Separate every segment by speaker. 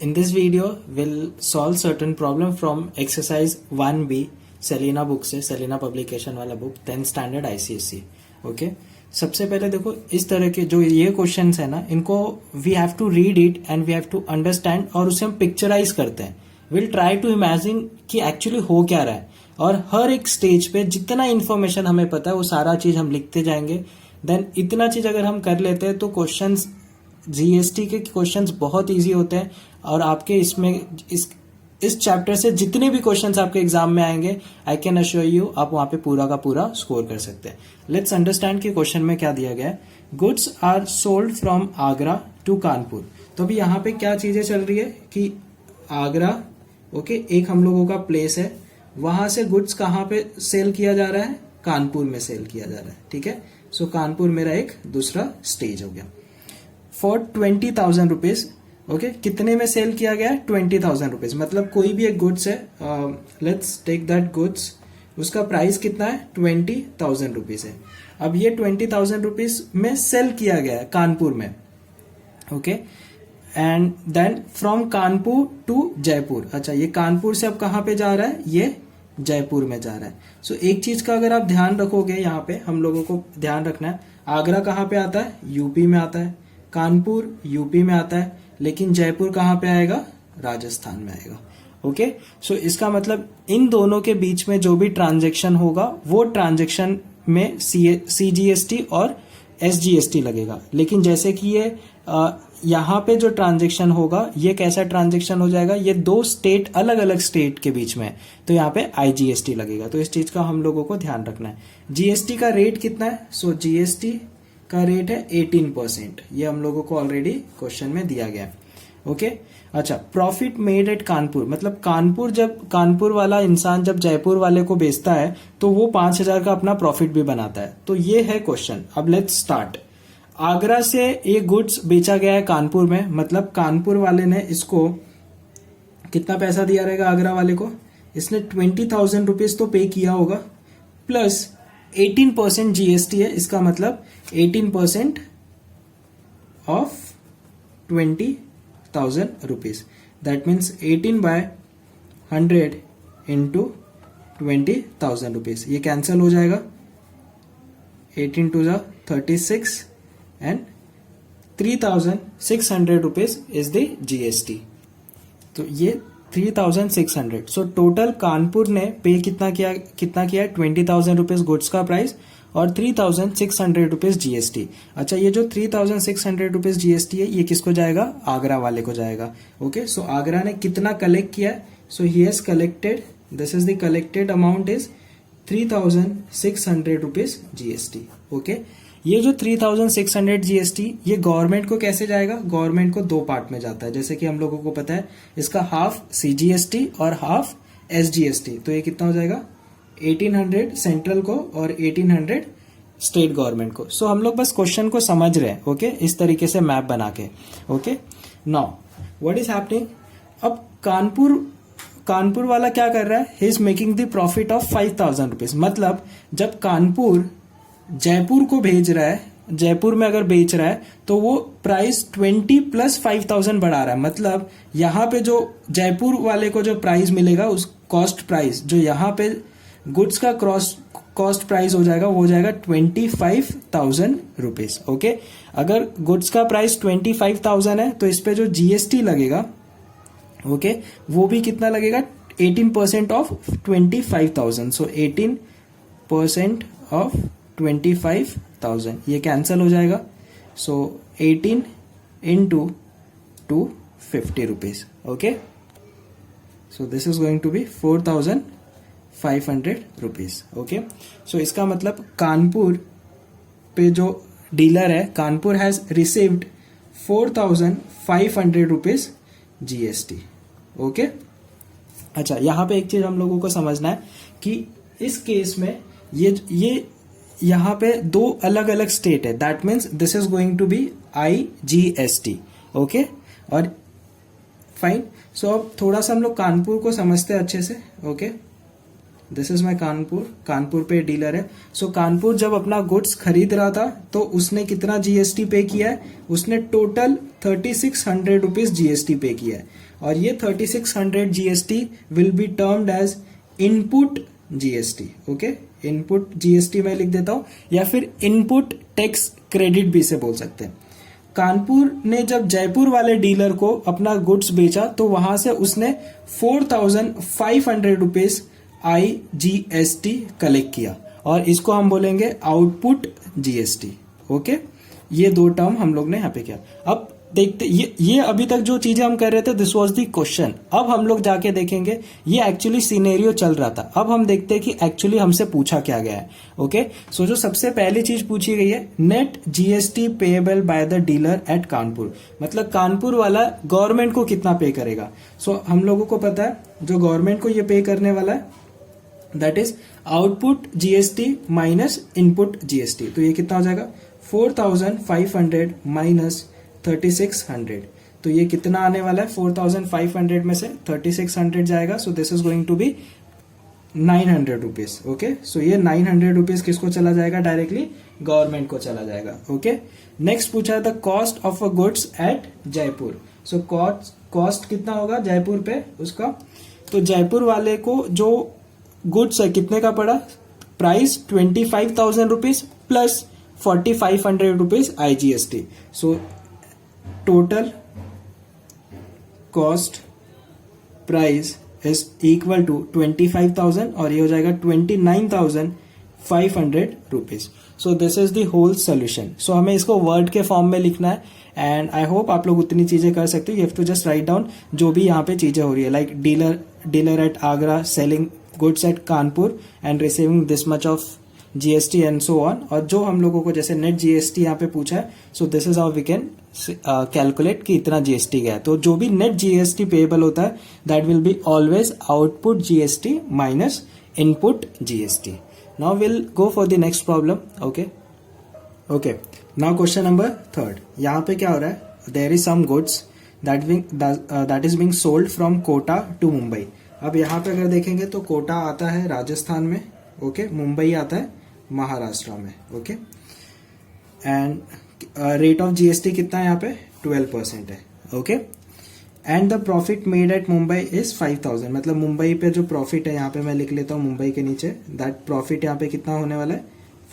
Speaker 1: In this video, we'll solve certain problem from exercise 1B, Selina book से, Selina publication वाला book, 10th standard ICSE. Okay, सबसे पहले देखो इस तरह के जो ये क्वेश्चंस है ना, इनको we have to read it and we have to understand, और उसे हम पिक्चराइज करते हैं. विल ट्राई टू इमेजिन कि एक्चुअली हो क्या रहा है, और हर एक स्टेज पे जितना इन्फॉर्मेशन हमें पता है वो सारा चीज हम लिखते जाएंगे. देन इतना चीज अगर हम कर लेते हैं तो क्वेश्चंस, जीएसटी के क्वेश्चंस बहुत इजी होते हैं. और आपके इसमें इस चैप्टर से जितने भी क्वेश्चंस आपके एग्जाम में आएंगे, आई कैन अश्योर यू, आप वहां पे पूरा का पूरा स्कोर कर सकते हैं. लेट्स अंडरस्टैंड कि क्वेश्चन में क्या दिया गया है. Goods are sold from Agra to Kanpur. तो अभी यहाँ पे क्या चीजें चल रही है कि आगरा, ओके, एक हम लोगों का प्लेस है, वहां से गुड्स कहाँ पे सेल किया जा रहा है, कानपुर में सेल किया जा रहा है. ठीक है, सो कानपुर मेरा एक दूसरा स्टेज हो गया. फॉर 20,000 रुपीज, ओके, कितने में सेल किया गया है, 20,000 रुपीज. मतलब कोई भी एक गुड्स है, लेट्स टेक दैट गुड्स, उसका प्राइस कितना है, 20,000 रुपीज है. अब ये 20,000 रुपीज में सेल किया गया है कानपुर में. Okay, and then from Kanpur to Jaipur. अच्छा, ये कानपुर से अब कहाँ पे जा रहा है, ये जयपुर में जा रहा है. सो एक चीज का अगर आप ध्यान रखोगे, यहाँ पे हम लोगों को ध्यान रखना है, आगरा कहाँ पे आता है, यूपी में आता है, कानपुर यूपी में आता है, लेकिन जयपुर कहाँ पे आएगा, राजस्थान में आएगा. ओके, सो इसका मतलब इन दोनों के बीच में जो भी ट्रांजैक्शन होगा वो ट्रांजैक्शन में सीजीएसटी और एसजीएसटी लगेगा. लेकिन जैसे कि ये यहाँ पे जो ट्रांजैक्शन होगा, ये कैसा ट्रांजैक्शन हो जाएगा, ये दो स्टेट, अलग अलग स्टेट के बीच में, तो यहाँ पे आईजीएसटी लगेगा. तो इस चीज का हम लोगों को ध्यान रखना है. जीएसटी का रेट कितना है, सो जीएसटी का रेट है 18%. ये हम लोगों को ऑलरेडी क्वेश्चन में दिया गया है. ओके, अच्छा, प्रॉफिट मेड एट कानपुर, मतलब कानपुर वाला इंसान जब जयपुर वाले को बेचता है तो वो 5,000 का अपना प्रॉफिट भी बनाता है. तो ये है क्वेश्चन. अब लेट्स स्टार्ट. आगरा से ये गुड्स बेचा गया है कानपुर में, मतलब कानपुर वाले ने इसको कितना पैसा दिया रहेगा, आगरा वाले को इसने 20,000 रुपीज तो पे किया होगा, प्लस 18% जीएसटी है. इसका मतलब 18% of 20,000 rupees. That means 18/100 into 20,000 rupees. ये कैंसिल हो जाएगा, 18 to 36 and 3,600 rupees is the GST. तो ये 3,600. सो टोटल कानपुर ने पे कितना किया है, 20,000 रुपीज गुड्स का प्राइस और 3,600 रुपीज जीएसटी. अच्छा, ये जो 3,600 रुपीज जीएसटी है, ये किसको जाएगा, आगरा वाले को जाएगा. ओके, सो आगरा ने कितना कलेक्ट किया है, so he has collected, this is the collected amount is 3,600 rupees GST. Okay, ये जो 3,600 जीएसटी, ये गवर्नमेंट को कैसे जाएगा, गवर्नमेंट को दो पार्ट में जाता है, जैसे कि हम लोगों को पता है. इसका हाफ सीजीएसटी और हाफ एसजीएसटी. तो ये कितना हो जाएगा, 1,800 सेंट्रल को और 1,800 स्टेट गवर्नमेंट को. सो हम लोग बस क्वेश्चन को समझ रहे हैं. ओके, इस तरीके से मैप बना के. Okay, now what is happening. अब कानपुर वाला क्या कर रहा है, he is making the profit of 5,000 rupees. मतलब जब कानपुर जयपुर को भेज रहा है, जयपुर में अगर बेच रहा है, तो वो प्राइस 20 प्लस 5,000 बढ़ा रहा है. मतलब यहाँ पे जो जयपुर वाले को जो प्राइस मिलेगा, उस कॉस्ट प्राइस जो यहाँ पे गुड्स का कॉस्ट प्राइस हो जाएगा, वो हो जाएगा 25,000 रुपीज. ओके, अगर गुड्स का प्राइस 25,000 है तो इस पे जो जीएसटी लगेगा, ओके, वो भी कितना लगेगा, 18% ऑफ 25,000. सो 18% ऑफ 25,000, ये कैंसल हो जाएगा. So 18 into 250 rupees. Okay, so this is going to be 4,500 rupees. Okay, so इसका मतलब कानपुर पे जो डीलर है, Kanpur has received 4,500 rupees GST. Okay, अच्छा, यहां पे एक चीज हम लोगों को समझना है कि इस केस में ये यहाँ पे दो अलग अलग स्टेट है. That means this is going to be IGST. Okay, और फाइन. सो अब थोड़ा सा हम लोग कानपुर को समझते हैं अच्छे से. Okay, this is my Kanpur, Kanpur पे डीलर है। सो कानपुर जब अपना गुड्स खरीद रहा था तो उसने कितना जीएसटी पे किया है, उसने टोटल 3600 रुपीज जीएसटी पे किया है। और ये 3600 GST will be termed as input GST. Okay, input GST मैं लिख देता हूं, या फिर इनपुट टैक्स क्रेडिट भी इसे बोल सकते हैं। कानपुर ने जब जयपुर वाले डीलर को अपना गुड्स बेचा तो वहां से उसने 4500 रुपीज IGST कलेक्ट किया, और इसको हम बोलेंगे आउटपुट जीएसटी। ओके, ये दो टर्म हम लोग ने यहाँ पे किया। अब देखते, ये अभी तक जो चीजें हम कर रहे थे दिस वाज द क्वेश्चन। अब हम लोग जाके देखेंगे ये एक्चुअली सिनेरियो चल रहा था। अब हम देखते हैं कि एक्चुअली हमसे पूछा क्या गया है। ओके, सो जो सबसे पहली चीज पूछी गई है, net GST payable by the dealer at Kanpur, मतलब कानपुर वाला गवर्नमेंट को कितना पे करेगा। सो हम लोगों को पता है जो गवर्नमेंट को ये पे करने वाला है that is output GST minus input GST. तो ये कितना हो जाएगा, 4500 माइनस 3600। तो ये कितना आने वाला है, 4500 में से 3600 जाएगा। So this is going to be 900 rupees. Okay, so ये 900 रुपीज किसको चला जाएगा, डायरेक्टली गवर्नमेंट को चला जाएगा। ओके, नेक्स्ट पूछा है the cost of a goods at Jaipur. So cost कितना होगा जयपुर पे उसका, तो जयपुर वाले को जो गुड्स है कितने का पड़ा, price 25,000 rupees plus 4500 rupees IGST। So total cost price is equal to 25,000 और ये हो जाएगा 29,500 rupees. So this is the whole solution. So हमें इसको वर्ड के फॉर्म में लिखना है, एंड आई होप आप लोग उतनी चीजें कर सकते हो। You have to just write down जो भी यहाँ पे चीजें हो रही है, like dealer at Agra selling goods at Kanpur and receiving this much of GST and so on. और जो हम लोगों को जैसे नेट जीएसटी यहाँ पे पूछा है, so this is how we can calculate कि इतना जीएसटी गया है। तो जो भी नेट जीएसटी पेएबल होता है that will be always output GST minus input GST. Now will go for the next problem. Okay, now question number 3। यहाँ पे क्या हो रहा है, there is some goods that is being sold from Kota to Mumbai. अब यहाँ पे अगर देखेंगे तो कोटा आता है राजस्थान में, ओके, मुंबई आता है महाराष्ट्र में। Okay, and rate of GST कितना है यहाँ पे, 12% है। Okay, and the profit made at Mumbai is 5000, मतलब मुंबई पे जो प्रॉफिट है यहाँ पे मैं लिख लेता हूँ मुंबई के नीचे, दैट प्रॉफिट यहाँ पे कितना होने वाला है,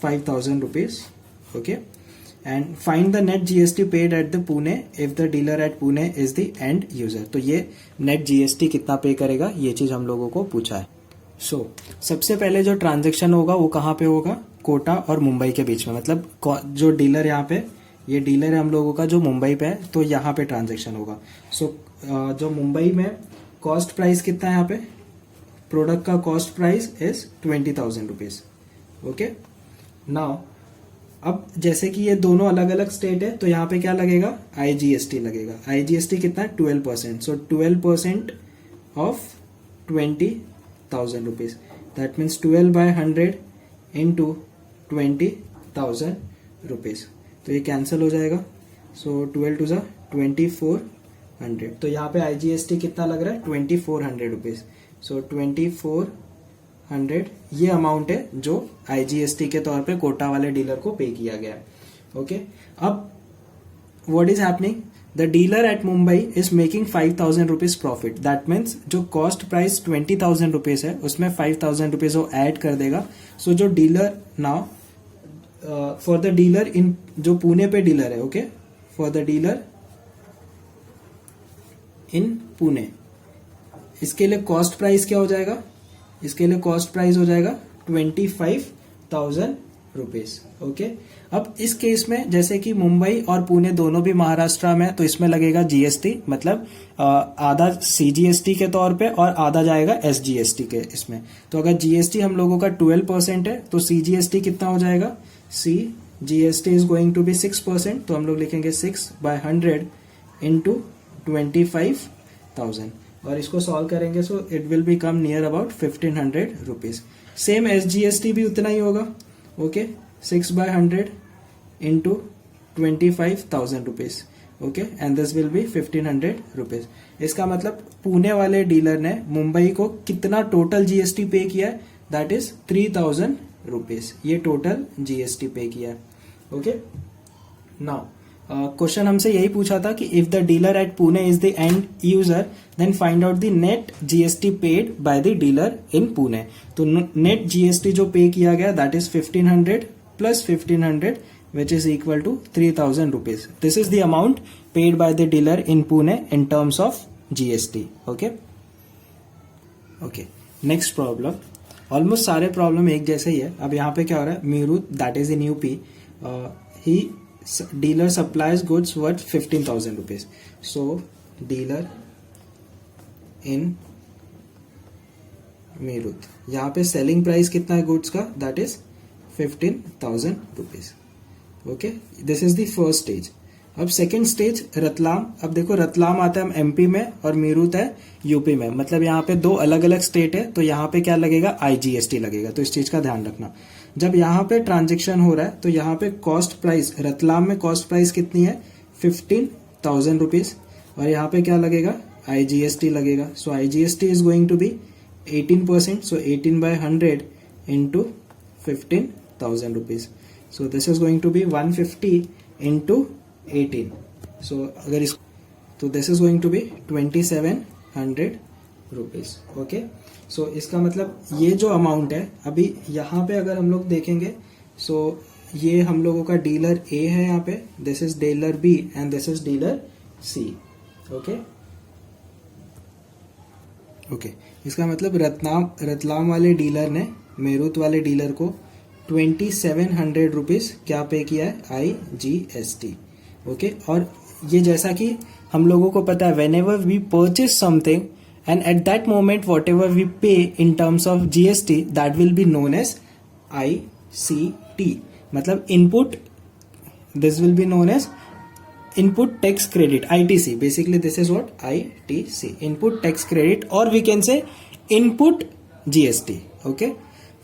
Speaker 1: 5000 rupees. Okay, and find the net GST paid at the Pune if the dealer at Pune is the end user. तो ये नेट जीएसटी कितना पे करेगा, ये चीज हम लोगों को पूछा है। सो सबसे पहले जो ट्रांजेक्शन होगा वो कहाँ पे होगा, कोटा और मुंबई के बीच में, मतलब जो डीलर यहाँ पे, ये डीलर है हम लोगों का जो मुंबई पे है, तो यहाँ पे ट्रांजेक्शन होगा। सो जो मुंबई में कॉस्ट प्राइस कितना है, यहाँ पे प्रोडक्ट का cost price is 20,000 rupees. Okay, now अब जैसे कि ये दोनों अलग अलग स्टेट है तो यहाँ पे क्या लगेगा, IGST लगेगा। IGST कितना है, 12%। सो 12% of 20,000 rupees, that means 12/100 into 20,000 rupees. तो ये कैंसिल हो जाएगा। सो 12 टू ज़ा 2400। तो यहाँ पे IGST कितना लग रहा है, 2400 रुपीज। सो 2400 ये अमाउंट है जो IGST के तौर पे कोटा वाले डीलर को पे किया गया है। ओके, अब what is happening, the dealer at Mumbai is making 5,000 rupees profit. That means जो कॉस्ट प्राइस 20,000 रुपीज है उसमें 5,000 रुपीज वो ऐड कर देगा। सो जो dealer now for the dealer इन, जो पुणे पे डीलर है, okay, for the dealer in Pune, इसके लिए कॉस्ट प्राइस क्या हो जाएगा, इसके लिए कॉस्ट प्राइस हो जाएगा 25,000 रुपीज। ओके, अब इस केस में जैसे कि मुंबई और पुणे दोनों भी महाराष्ट्र में, तो इसमें लगेगा जीएसटी, मतलब आधा CGST के तौर पे और आधा जाएगा SGST के इसमें। तो अगर जीएसटी हम लोगों का 12% है तो CGST कितना हो जाएगा, CGST is going to be 6%। तो हम लोग लिखेंगे 6/100 इंटू 25,000 और इसको सॉल्व करेंगे so it will be come near about 1,500 rupees. Same SGST भी उतना ही होगा। Okay, 6/100 into 25,000 rupees. Okay, and this will B 1,500 rupees. इसका मतलब पुणे वाले डीलर ने मुंबई को कितना टोटल GST पे किया है, दैट इज 3000 रुपीज, ये टोटल जीएसटी पे किया है। ओके, नाउ क्वेश्चन हमसे यही पूछा था कि if the dealer at Pune is the end user then find out the net GST paid by the dealer in Pune. तो नेट जीएसटी जो पे किया गया that is 1500 plus 1500 which is equal to 3000 rupees. This is the amount paid by the dealer in Pune in terms of GST. Okay. Okay. Next problem. Almost सारे problem एक जैसे ही है। अब यहाँ पे क्या हो रहा है, Meerut that is in UP, he dealer supplies goods worth 15,000 rupees. So dealer in Meerut, यहाँ पे सेलिंग प्राइस कितना है गुड्स का, that is 15,000 rupees. Okay, this is the first stage. अब सेकेंड स्टेज रतलाम। अब देखो रतलाम आता है एमपी में और मीरूत है यूपी में, मतलब यहाँ पे दो अलग अलग स्टेट है, तो यहाँ पे क्या लगेगा, आईजीएसटी लगेगा। तो इस चीज का ध्यान रखना। जब यहाँ पे ट्रांजेक्शन हो रहा है तो यहाँ पे कॉस्ट प्राइस, रतलाम में कॉस्ट प्राइस कितनी है, 15,000 रुपीज, और यहाँ पे क्या लगेगा, आईजीएसटी लगेगा। So IGST is going to be 18%, so 18/100 into 15,000 rupees. So this is going to be 150 into 18. So अगर इस, तो this is going to be 2700 rupees. Okay. So इसका मतलब ये जो अमाउंट है, अभी यहाँ पे अगर हम लोग देखेंगे, so ये हम लोगों का डीलर A है यहाँ पे, this is dealer B and this is dealer C. Okay. Okay. इसका मतलब रतलाम वाले डीलर ने मेरुत वाले डीलर को 2700 रुपीज क्या पे किया है, आईजीएसटी। ओके, और ये जैसा कि हम लोगों को पता है, whenever we purchase something and at that moment whatever we pay in terms of GST that will be known as ICT, मतलब input, this will be known as input tax credit, ITC. Basically this is what, ITC, input tax credit, और we can say input GST. Okay,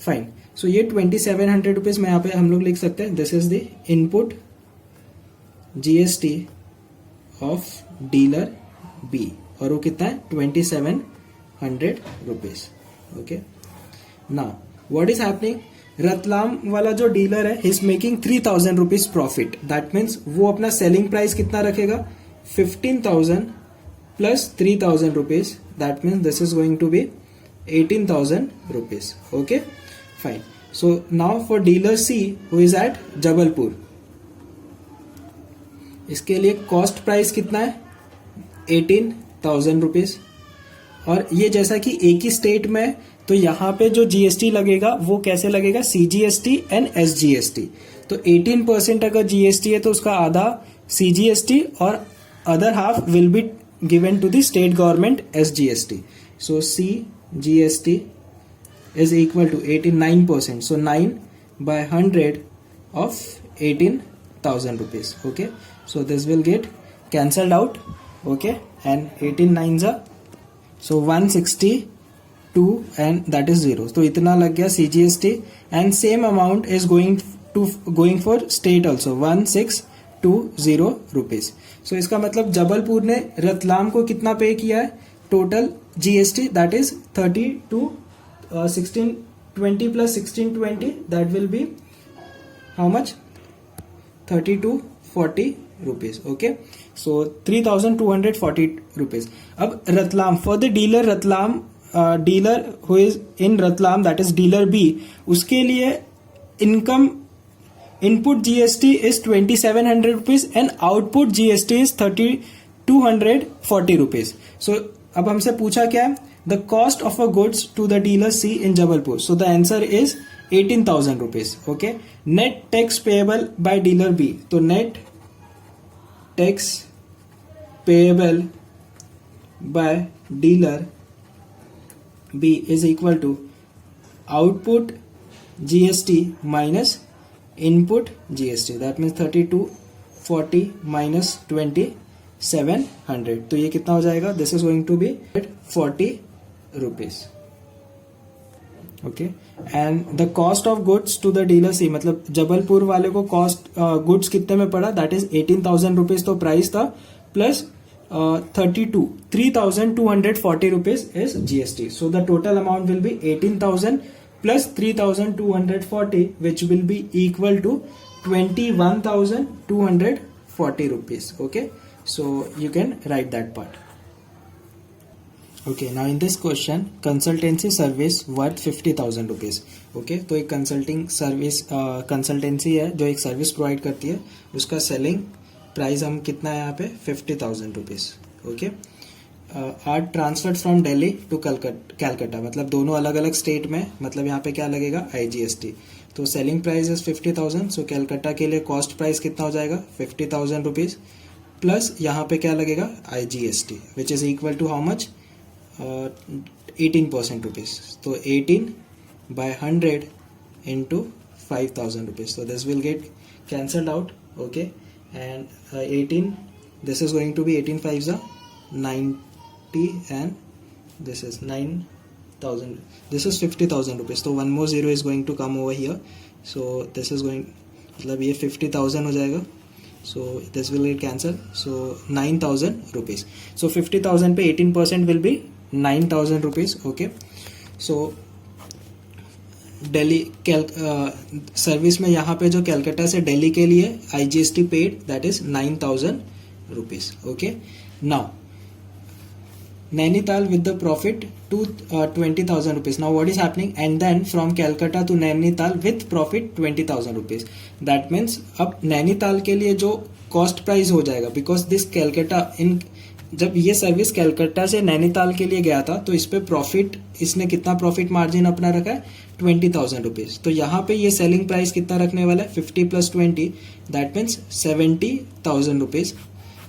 Speaker 1: fine. So ये 2700 rupees में यहाँ पे हम लोग लिख सकते हैं, this is the input GST of dealer B, और वो कितना है, 2700 rupees. Okay, now what is happening, Ratlam वाला जो डीलर है, is making 3000 rupees profit. That means वो अपना सेलिंग प्राइस कितना रखेगा, 15,000 plus 3,000 rupees, that means this is going to be 18,000 rupees. Okay, fine. So now for dealer C who is at Jabalpur, इसके लिए cost price कितना है, 18,000 rupees, और ये जैसा कि एक ही स्टेट में, तो यहाँ पे जो जीएसटी लगेगा वो कैसे लगेगा, सीजीएसटी एंड एसजीएसटी। तो 18% अगर जीएसटी है तो उसका आधा सीजीएसटी और other half will be given to the state government SGST. So CGST is equal to 89%. So 9/100 of 18,000 rupees. Okay. So this will get cancelled out. Okay. And 18 9s are, so 162 and that is 0. So इतना लग गया CGST, and same amount is going for state also, 1620 rupees. So इसका मतलब जबलपुर ने रतलाम को कितना पे किया है, total GST that is 1620 plus 1620, that will be how much, 3240 rupees. Okay, so 3240 rupees. अब Ratlam, for the dealer Ratlam, dealer who is in Ratlam, that is dealer B, उसके लिए income input GST is 2700 rupees and output GST is 3240 rupees. So अब हमसे पूछा क्या है, the cost of a goods to the dealer C in Jabalpur. So the answer is 18,000 rupees. Okay. Net tax payable by dealer B. So net tax payable by dealer B is equal to output GST minus input GST. That means 3240 minus 2700. तो ये कितना हो जाएगा, this is going to be 40 rupees. Okay, and the cost of goods to the dealer C, मतलब जबलपुर वाले को cost goods कितने में पड़ा, दैट इज 18,000 रुपीज तो प्राइस था, plus 3,240 rupees is GST. So the total amount will be 18,000 plus 3,240 which will be equal to 21,240 rupees. Okay, so you can write that part. Okay, now in this question, consultancy service worth 50,000 rupees. Okay, तो एक consulting service consultancy है जो एक service provide करती है, उसका selling price हम कितना है यहाँ पे 50,000 rupees. Okay, are transferred from Delhi to Calcutta, मतलब दोनों अलग अलग स्टेट में, मतलब यहाँ पे क्या लगेगा IGST. तो सेलिंग प्राइस इज 50,000, सो कैलकाटा के लिए कॉस्ट प्राइस कितना हो जाएगा 50,000 रुपीज प्लस यहाँ पे क्या लगेगा IGST which is equal to how much 18% rupees. तो 18 by 100 into 5,000 rupees. So this will get cancelled out. Okay, and 18, this is going to be 18 5s are 90 and this is 9,000. This is 50,000 rupees. So one more zero is going to come over here. So this is going, मतलब ये 50,000 हो जाएगा. So this will get cancelled. So 9,000 rupees. So 50,000 पे 18% will be 9,000 rupees. Okay, so Delhi service में यहाँ पे जो कैलकाटा से दिल्ली के लिए IGST paid that is 9,000 rupees. Okay, now Nainital with the profit to 20,000 rupees. Now what is happening, and then from Calcutta to Nainital with profit 20,000 rupees. That means अब नैनीताल के लिए जो कॉस्ट प्राइस हो जाएगा, बिकॉज दिस कैलकाटा इन, जब ये सर्विस कैलकाटा से नैनीताल के लिए गया था तो इस पे प्रॉफिट, इसने कितना प्रॉफिट मार्जिन अपना रखा है 20,000 रुपीज. तो यहाँ पे ये सेलिंग प्राइस कितना रखने वाला है 50 + 20 दैट मीन्स 70,000 रुपीज.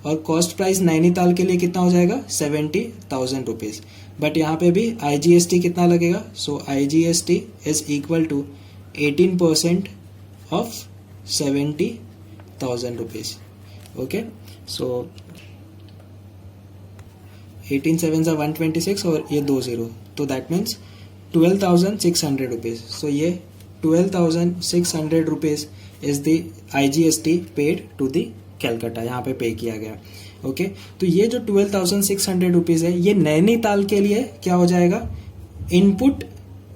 Speaker 1: और कॉस्ट प्राइस नैनीताल के लिए कितना हो जाएगा 70,000 रुपीज. बट यहाँ पे भी IGST कितना लगेगा, so IGST is equal to 18% of 70,000 rupees. Okay, so 18 7s are 126 और ये 2 0, तो दैट मीन्स 12,600 रुपीज. सो ये 12,600 rupees is the IGST paid to the Calcutta, यहाँ पे पे किया गया. ओके, तो ये जो 12,600 रुपीज है ये नैनीताल के लिए क्या हो जाएगा, इनपुट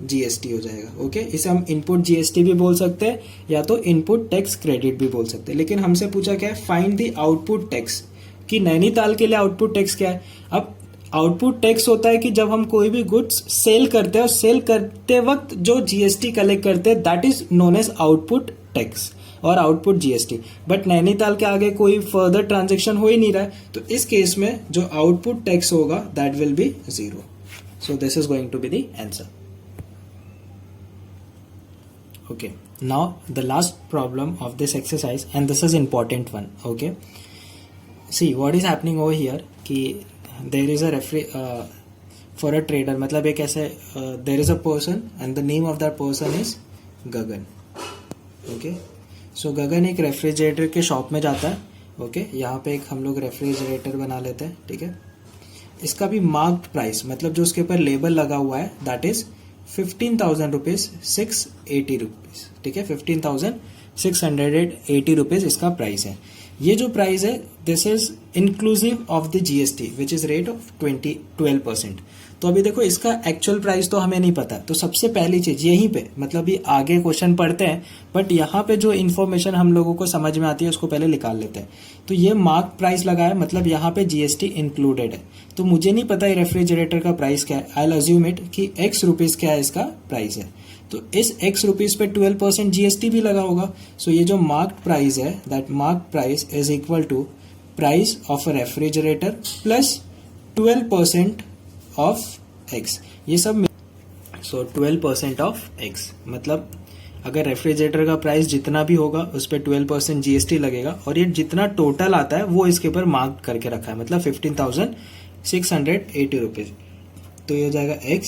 Speaker 1: GST हो जाएगा. ओके, इसे हम इनपुट GST भी बोल सकते हैं या तो इनपुट टैक्स क्रेडिट भी बोल सकते हैं. लेकिन हमसे पूछा क्या है, फाइंड द आउटपुट टैक्स, कि नैनीताल के लिए आउटपुट टैक्स क्या है. अब आउटपुट टैक्स होता है कि जब हम कोई भी गुड्स सेल करते हैं और सेल करते वक्त जो GST कलेक्ट करते हैं that is known as output tax और आउटपुट GST. बट नैनीताल के आगे कोई फर्दर ट्रांजेक्शन हो ही नहीं रहा है, तो इस केस में जो आउटपुट टैक्स होगा that will be 0. So this is going to be the answer. Okay, now the last problem of this exercise and this is important one. Okay, see what is happening over here कि there is a for a trader, मतलब एक ऐसे there is a person and the name of that person is Gagan. Okay, so Gagan एक refrigerator के shop में जाता है. Okay, यहाँ पे एक हम लोग रेफ्रिजरेटर बना लेते हैं. ठीक है, इसका भी मार्क्ड प्राइस, मतलब जो उसके ऊपर लेबल लगा हुआ है दैट इज 15,000 रुपीज 680 रुपीज. ठीक है, 15,680 रुपीज इसका प्राइस है. ये जो प्राइस है this is inclusive of the GST which is rate of 12%. तो अभी देखो इसका एक्चुअल प्राइस तो हमें नहीं पता, तो सबसे पहली चीज यहीं पे, मतलब ये आगे क्वेश्चन पढ़ते हैं बट यहाँ पे जो इन्फॉर्मेशन हम लोगों को समझ में आती है उसको पहले निकाल लेते हैं. तो ये मार्क प्राइस लगा है, मतलब यहाँ पे GST इंक्लूडेड है. तो मुझे नहीं पता रेफ्रिजरेटर का प्राइस क्या है, आई विल अज्यूम इट कि X रुपीज क्या है इसका प्राइस है. तो इस X रुपीज पे 12% GST भी लगा होगा. सो ये जो मार्क प्राइस है that mark price is equal to price of a refrigerator plus 12% of X. ये सब, सो 12% ऑफ X, मतलब अगर रेफ्रिजरेटर का प्राइस जितना भी होगा उस पर 12% GST लगेगा और ये जितना टोटल आता है वो इसके ऊपर मार्क करके रखा है, मतलब 15,680 रुपीज. तो ये हो जाएगा X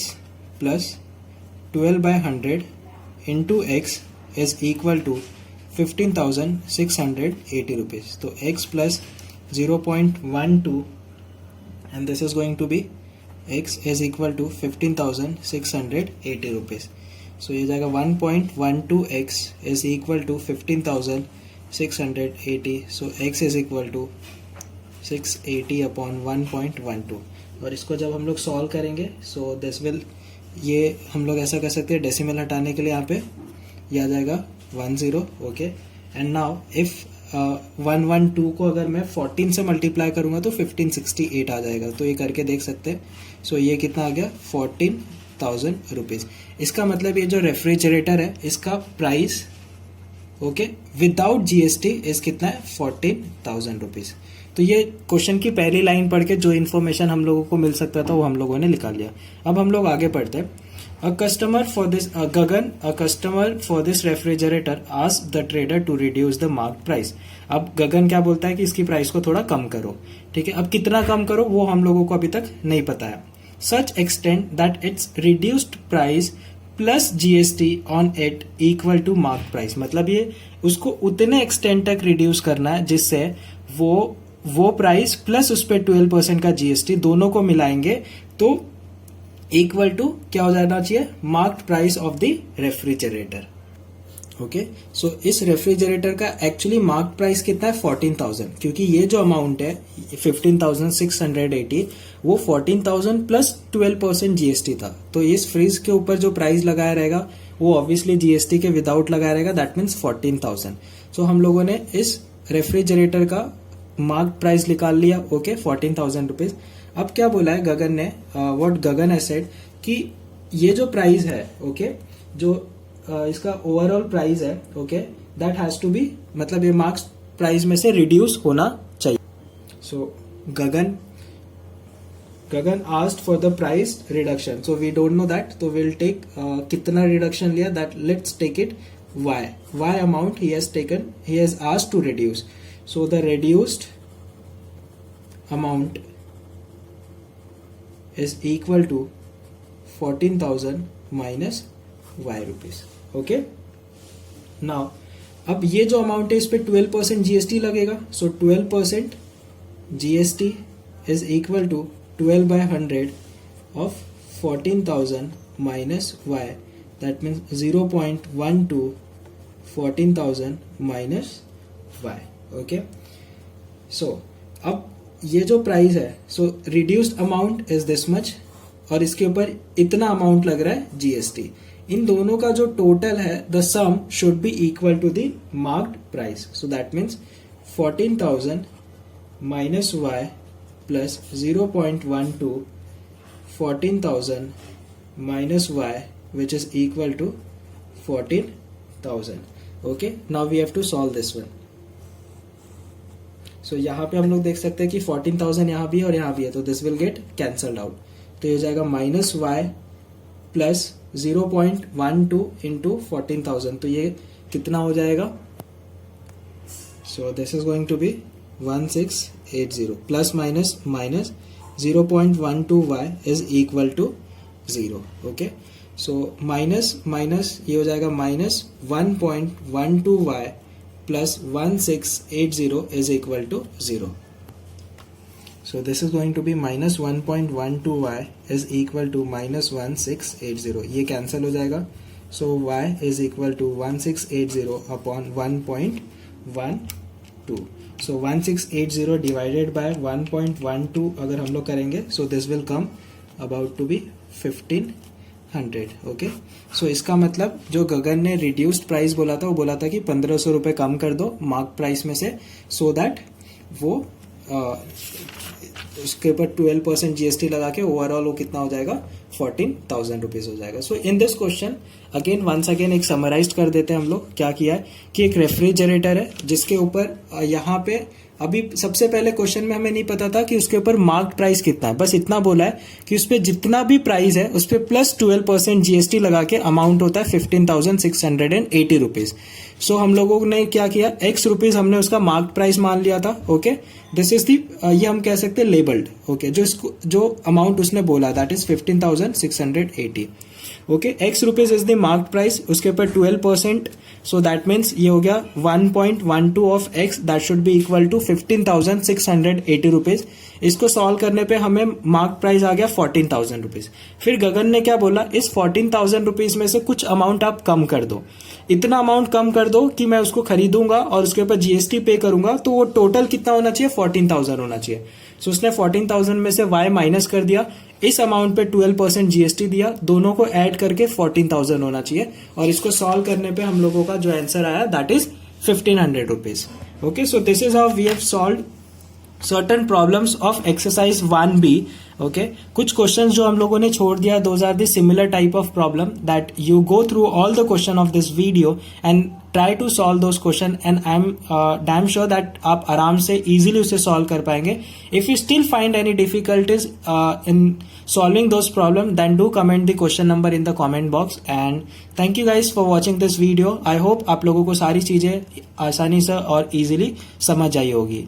Speaker 1: plus 12/100 into X is equal to 15,680 rupees. तो X plus 0.12 and this is going to be X is equal to 15,680 rupees. So ये जाएगा 1.12x is equal to 15,680. So X is equal to 680 upon 1.12. और इसको जब हम लोग solve करेंगे so this will ये हम लोग ऐसा कर सकते हैं, डेसिमल हटाने के लिए यहाँ पे ये आ जाएगा 10, ओके। एंड नाउ इफ 112 को अगर मैं 14 से मल्टीप्लाई करूंगा तो 1568 आ जाएगा। तो ये करके देख सकते हैं। सो ये कितना आ गया 14,000 रुपीज। इसका मतलब ये जो रेफ्रिजरेटर है इसका प्राइस ओके विदाउट जीएसटी इस कितना है 14,000 रुपीज। तो ये क्वेश्चन की पहली लाइन पढ़ के जो इन्फॉर्मेशन हम लोगों को मिल सकता था वो हम लोगों ने निकाल लिया। अब हम लोग आगे पढ़ते हैं। A customer for this refrigerator asked the trader to reduce the marked price. अब गगन क्या बोलता है कि इसकी प्राइस को थोड़ा कम करो, ठीक है। अब कितना कम करो वो हम लोगों को अभी तक नहीं पता है। Such extent that its reduced price plus GST on it equal to marked price. मतलब ये उसको उतने एक्सटेंट तक रिड्यूस करना है जिससे वो प्राइस प्लस उस पर 12% का जीएसटी दोनों को मिलाएंगे तो इक्वल टू क्या हो जाना चाहिए marked price of the refrigerator. Okay, so इस रेफ्रिजरेटर का एक्चुअली मार्क्ड प्राइस कितना है 14,000, क्योंकि ये जो अमाउंट है 15,680 वो 14,000 प्लस 12% जीएसटी था। तो इस फ्रिज के ऊपर जो प्राइस लगाया रहेगा वो ऑब्वियसली जीएसटी के विदाउट लगाया रहेगा, दैट मीन्स 14,000। सो हम लोगों ने इस रेफ्रिजरेटर का मार्क्ड प्राइस निकाल लिया, ओके 14,000 रुपीज। अब क्या बोला है गगन ने, व्हाट गगन हैज सेड कि ये जो प्राइस है ओके जो इसका ओवरऑल प्राइस है okay that has to be मतलब ये मार्क्स प्राइस में से रिड्यूस होना चाहिए। So Gagan asked for the price reduction, so we don't know that, तो विल टेक कितना रिडक्शन लिया that let's take it y amount he has asked to reduce. So the reduced amount is equal to 14,000 minus y rupees, okay। now अब ये जो amount है इस पे 12% GST लगेगा, so 12% GST is equal to 12 by 100 of 14,000 minus y, that means 0.12 14,000 minus y, okay। so अब ये जो प्राइस है so reduced amount is this much और इसके ऊपर इतना अमाउंट लग रहा है जीएसटी। इन दोनों का जो टोटल है the sum should be equal to the marked price, so that means 14,000 minus y plus 0.12 14,000 minus y which is equal to 14,000, okay. Now we have to solve this one. So यहाँ पे हम लोग देख सकते हैं कि 14,000 यहाँ भी है और यहाँ भी है, तो this will get cancelled out. तो ये हो जाएगा माइनस वाई प्लस 0.12 इंटू 14,000, तो ये कितना हो जाएगा, so this is going to be 1680 plus minus minus 0.12 y is equal to 0, okay. So minus minus ये हो जाएगा minus 1.12 y plus 1680 is equal to 0. So this is going to be minus 1.12y is equal to minus 1680. ये cancel हो जाएगा. So y is equal to 1680 upon 1.12. So 1680 divided by 1.12 अगर हम लोग करेंगे so this will come about to be 1500, okay. So इसका मतलब जो गगन ने रिड्यूस्ड प्राइस बोला था वो बोला था कि 1,500 रुपये कम कर दो मार्क प्राइस में से, सो दैट वो उसके ऊपर 12% जीएसटी लगा के ओवरऑल वो कितना हो जाएगा 14,000 रुपीज हो जाएगा। So in this question again once again एक समराइज कर देते हैं हम लोग। क्या किया है कि एक रेफ्रिजरेटर है जिसके ऊपर यहाँ पे अभी सबसे पहले क्वेश्चन में हमें नहीं पता था कि उसके ऊपर मार्क्ड प्राइस कितना है, बस इतना बोला है कि उस पर जितना भी प्राइस है उस पर प्लस 12% जीएसटी लगा के अमाउंट होता है 15,680 रुपीज। सो हम लोगों ने क्या किया x रुपीज हमने उसका मार्क्ड प्राइस मान लिया था, ओके। दिस इज दी ये हम कह सकते हैं लेबल्ड, ओके। जो अमाउंट उसने बोला that is 15,680, okay. x rupees is the marked price, उसके ऊपर 12%, सो दैट मीन्स ये हो गया 1.12 of x that should be equal to 15,680 rupees. इसको सॉल्व करने पे हमें मार्क प्राइस आ गया 14,000 रुपीज। फिर गगन ने क्या बोला, इस 14,000 रुपीज में से कुछ अमाउंट आप कम कर दो, इतना अमाउंट कम कर दो कि मैं उसको खरीदूंगा और उसके ऊपर जीएसटी पे करूंगा, तो वो टोटल कितना होना चाहिए, 14,000 होना चाहिए। सो उसने 14,000 में से y माइनस कर दिया, इस अमाउंट पे 12% जीएसटी दिया, दोनों को ऐड करके 14,000 होना चाहिए। और इसको सॉल्व करने पे हम लोगों का जो आंसर आया that is 1,500 rupees. Okay, so this is how we have solved certain problems of exercise 1b. okay, कुछ questions जो हम लोगों ने छोड़ दिया, those are the similar type of problem that you go through all the question of this video and try to solve those question, and I'm damn sure that आप आराम से easily उसे solve कर पाएंगे. If you still find any difficulties in solving those problem, then do comment the question number in the comment box. And thank you guys for watching this video. I hope आप लोगों को सारी चीजें आसानी से और easily समझ आई होगी.